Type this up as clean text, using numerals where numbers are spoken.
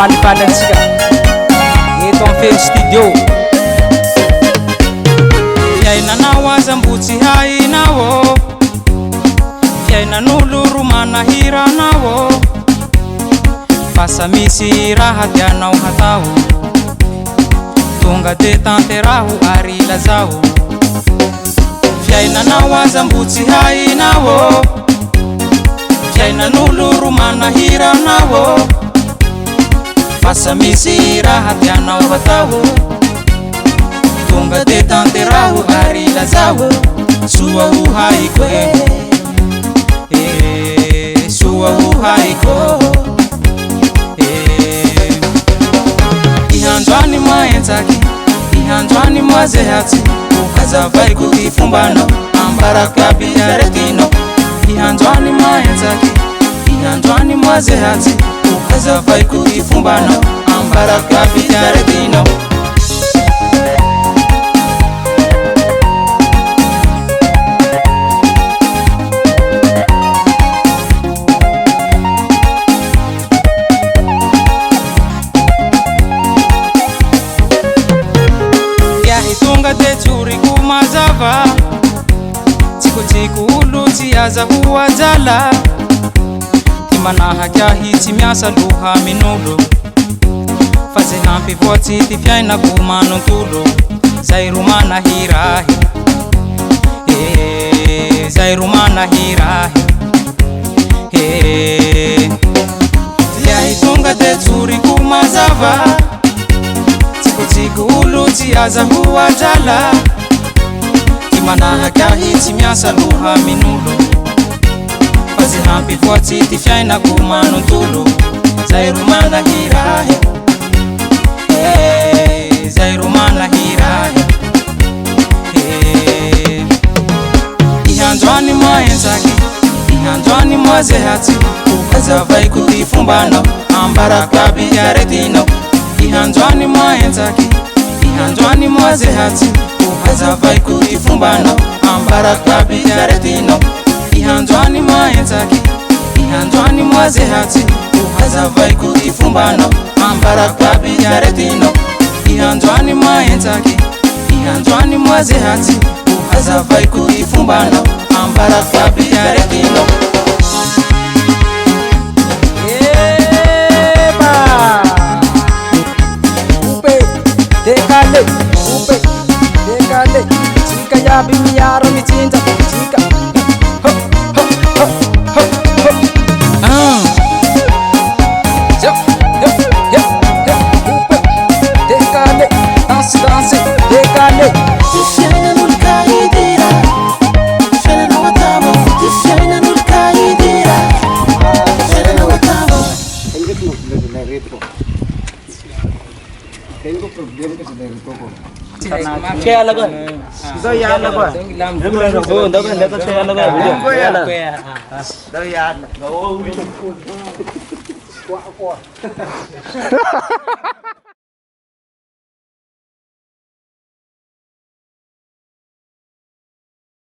malipalantsika eto amin'ny feno studio fiainanao aza mbo tsy hainao fiainan'olo ro manahiranao fa sa misy raha tianao hatao tonga de tanteraho ary lazao fiainanao aza mbo tsy hainao fiainan'olo ro manahiranao fa sa misy raha tianao hatao tonga de tanteraho ary lazao soa ho haiko soa ho haiko ihandroany maentsaky ihandroany moazehatsy azavaiko ty fombanao ambarako aby aretinao ihandroany maentsaky ihandroany moazehatsy azavaiko ty fombanao ambarako aby aretinao tonga de tsoriko mazava tsikotsiko olo tsy aza ho ajala ty manahaky ahy tsy miasa loha amin'olo fa ze hampy voatsy ty fiainako manontolo zay ro manahirahy zay ro manahirahy ahy tonga de tsoriko mazava tsikotsiko olo tsy aza ho ajala ty manahaky ahy tsy miasa loha amin'olo fa ze hampy voatsy ty fiainako manontolo zay ro manahirahy zay ro manahirahy ihandroany maentsaky ihandroany moazehatsy azavaiko ty fombanao ambarako aby aretinao ihandroany maentsaky ihandroany moazehatsy azavaiko ty fombanao ambarako aby aretinao ihandroany maentsaky ihandroany moazehatsy azavaiko ty fombanao ambarako aby aretinao ihandroany maentsaky ihandroany moazehatsy azavaiko ty fombanao ambarako aby aretinao dekale upe dekale jika yabi miaro mitsinja jika ho ho ho ho ho yo yo yo yo upe dekale danse danse dekale fiaina nul kaidira fiaina no watavo fiaina nul kaidira fiaina no watavo tengo problema que se le tocó क्या लगा दो यार लगा वो दो के लेकर क्या लगा दो यार वो